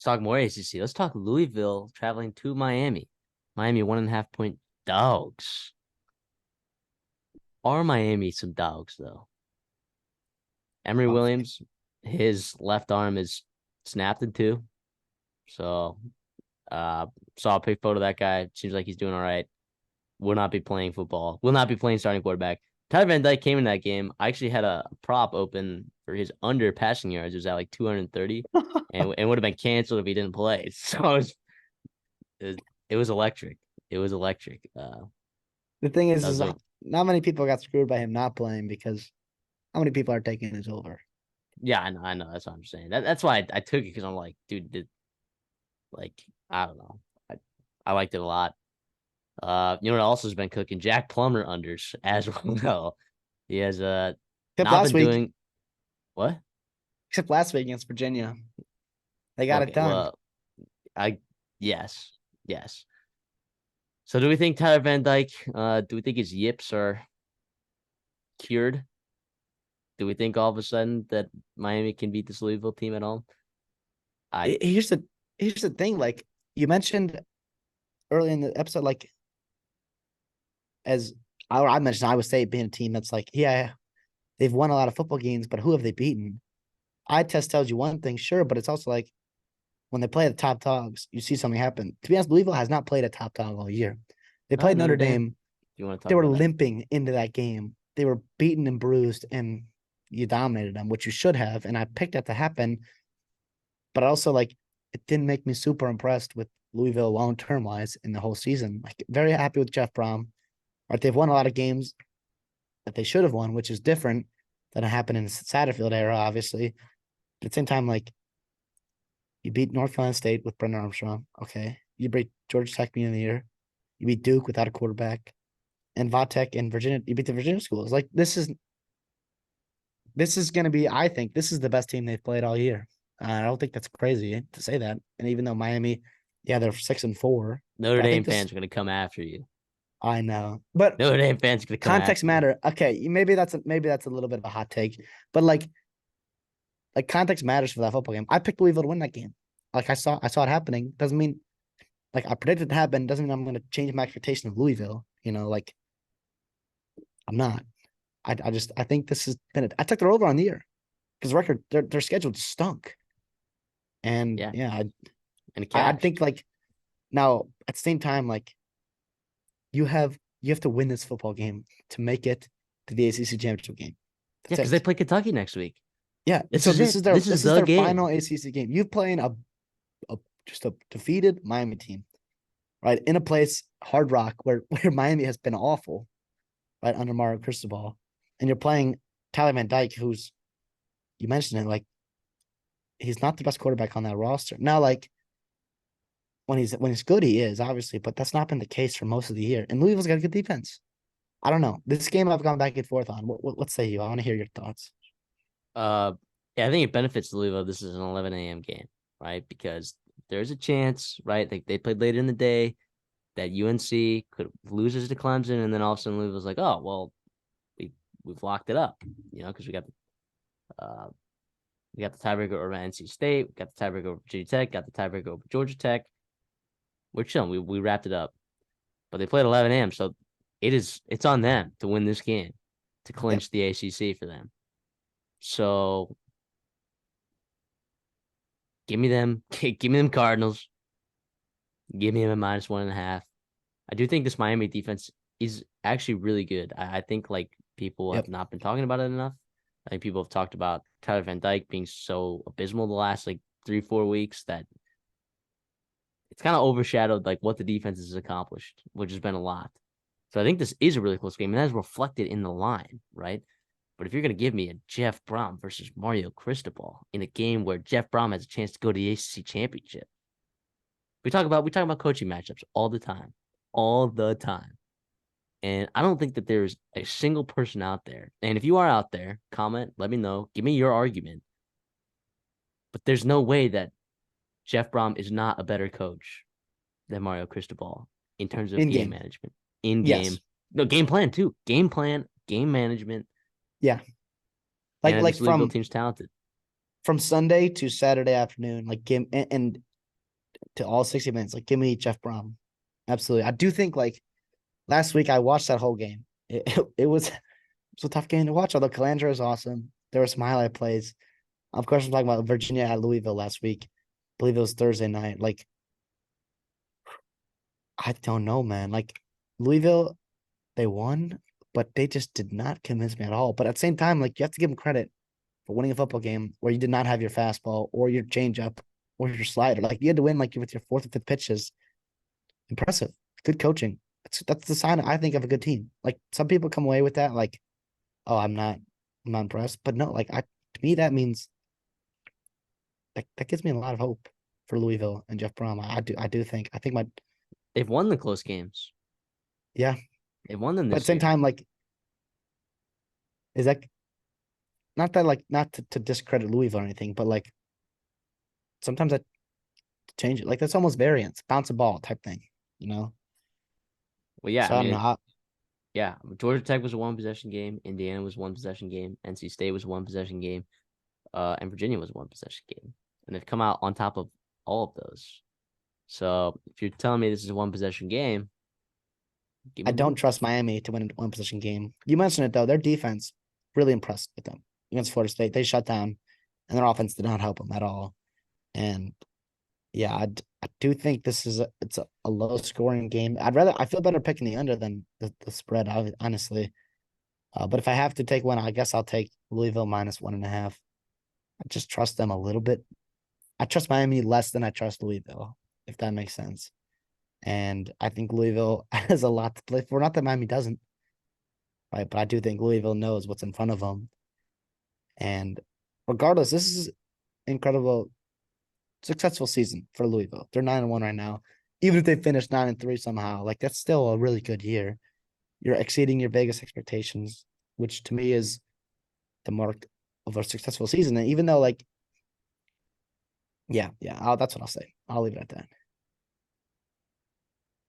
talk more ACC. Let's talk Louisville traveling to Miami. Miami 1.5-point dogs. Are Miami some dogs, though? Emory Williams, his left arm is snapped in two. So, saw a pic photo of that guy. Seems like he's doing all right. Will not be playing football. Will not be playing starting quarterback. Tyler Van Dyke came in that game. I actually had a prop open for his under passing yards. It was at like 230 and would have been canceled if he didn't play. So it was electric. It was electric. The thing is not many people got screwed by him not playing because how many people are taking his over? Yeah, I know. That's what I'm saying. That's why I took it because I'm like, dude, I don't know. I liked it a lot. You know what also has been cooking? Jack Plummer unders as well. He has not been doing what? Except last week against Virginia. They got it done. Well, yes. So do we think Tyler Van Dyke, do we think his yips are cured? Do we think all of a sudden that Miami can beat this Louisville team at home? Here's the thing, like you mentioned early in the episode, like as I mentioned, Iowa State being a team that's like, yeah, they've won a lot of football games, but who have they beaten? Eye test tells you one thing, sure, but it's also like when they play the top dogs, you see something happen. To be honest, Louisville has not played a top dog all year. They played Notre Dame. They were limping into that game. They were beaten and bruised, and you dominated them, which you should have. And I picked that to happen. But also, like, it didn't make me super impressed with Louisville long-term wise in the whole season. Like, very happy with Jeff Brom. Right, they've won a lot of games that they should have won, which is different than it happened in the Satterfield era, obviously. But at the same time, like, you beat North Carolina State with Brendan Armstrong. Okay. You beat Georgia Tech beginning of the year. You beat Duke without a quarterback. And Vatek and Virginia, you beat the Virginia schools. Like, this is going to be, I think, this is the best team they've played all year. I don't think that's crazy to say that. And even though Miami, yeah, they're 6-4. Notre Dame fans are going to come after you. I know, but Notre Dame fans are going to come context matter. Okay, maybe that's a little bit of a hot take, but like context matters for that football game. I picked Louisville to win that game. Like I saw it happening. Doesn't mean like I predicted it to happen. Doesn't mean I'm going to change my expectation of Louisville. You know, like I'm not. I think this has been. I took their over on the year because record their schedule stunk. And I think like now at the same time, like you have to win this football game to make it to the ACC championship game. Because they play Kentucky next week. Yeah, this is their final ACC game. You're playing a defeated Miami team, right? In a place, Hard Rock, where Miami has been awful, right, under Mario Cristobal, and you're playing Tyler Van Dyke, who's, you mentioned it, like he's not the best quarterback on that roster. Now, like when he's good, he is obviously, but that's not been the case for most of the year. And Louisville's got a good defense. I don't know. This game I've gone back and forth on. What say you? I want to hear your thoughts. Yeah, I think it benefits Louisville. This is an 11 a.m. game, right? Because there's a chance, right? They played later in the day that UNC could lose to Clemson, and then all of a sudden Louisville's like, oh, well, we've locked it up, you know, because we got the tiebreaker over NC State, we got the tiebreaker over Virginia Tech, got the tiebreaker over Georgia Tech. We're chilling. We wrapped it up, but they played 11 a.m. So it's on them to win this game to clinch the ACC for them. So give me them Cardinals. Give me them at -1.5. I do think this Miami defense is actually really good. I think like people have not been talking about it enough. I think people have talked about Tyler Van Dyke being so abysmal the last like 3-4 weeks that it's kind of overshadowed like what the defense has accomplished, which has been a lot. So I think this is a really close game, and that's reflected in the line, right? But if you're going to give me a Jeff Brom versus Mario Cristobal in a game where Jeff Brom has a chance to go to the ACC championship, we talk about coaching matchups all the time. And I don't think that there's a single person out there. And if you are out there, comment, let me know, give me your argument. But there's no way that Jeff Brom is not a better coach than Mario Cristobal in terms of game management. In game. Yes. No, game plan too. Game plan, game management. Yeah. Like from team's talented. From Sunday to Saturday afternoon, like game and to all 60 minutes. Like, give me Jeff Brom. Absolutely. I do think like last week I watched that whole game. It was a tough game to watch, although Calandra is awesome. There were some highlight plays. Of course, I'm talking about Virginia at Louisville last week. I believe it was Thursday night. Like, I don't know, man. Like, Louisville, they won, but they just did not convince me at all. But at the same time, like, you have to give them credit for winning a football game where you did not have your fastball or your changeup or your slider. Like, you had to win like with your fourth or fifth pitches. Impressive. Good coaching. That's the sign I think of a good team. Like, some people come away with that, like, oh, I'm not impressed. But no, like, to me that means that gives me a lot of hope for Louisville and Jeff Brom. I do think they've won the close games. Yeah. They've won them But this at the same year. time, like, is that not that like not to discredit Louisville or anything, but like sometimes I change it. Like, that's almost variance, bounce a ball type thing, you know? Well, yeah, So I I don't mean, know. yeah, Georgia Tech was a one possession game. Indiana was one possession game. NC State was one possession game. And Virginia was one possession game. And they've come out on top of all of those. So if you're telling me this is a one possession game, give I me don't Louisville. trust Miami to win a one possession game. You mentioned it though. Their defense really impressed with them against Florida State. They shut down, and their offense did not help them at all. And yeah, I do think this is it's a low scoring game. I feel better picking the under than the spread, honestly. But if I have to take one, I guess I'll take Louisville minus 1.5. I just trust them a little bit. I trust Miami less than I trust Louisville, if that makes sense. And I think Louisville has a lot to play for. Not that Miami doesn't, right? But I do think Louisville knows what's in front of them. And regardless, this is incredible, successful season for Louisville. They're 9-1 right now. Even if they finish 9-3 somehow, like, that's still a really good year. You're exceeding your Vegas expectations, which to me is the mark of a successful season. And even though, like, yeah, that's what I'll say. I'll leave it at that.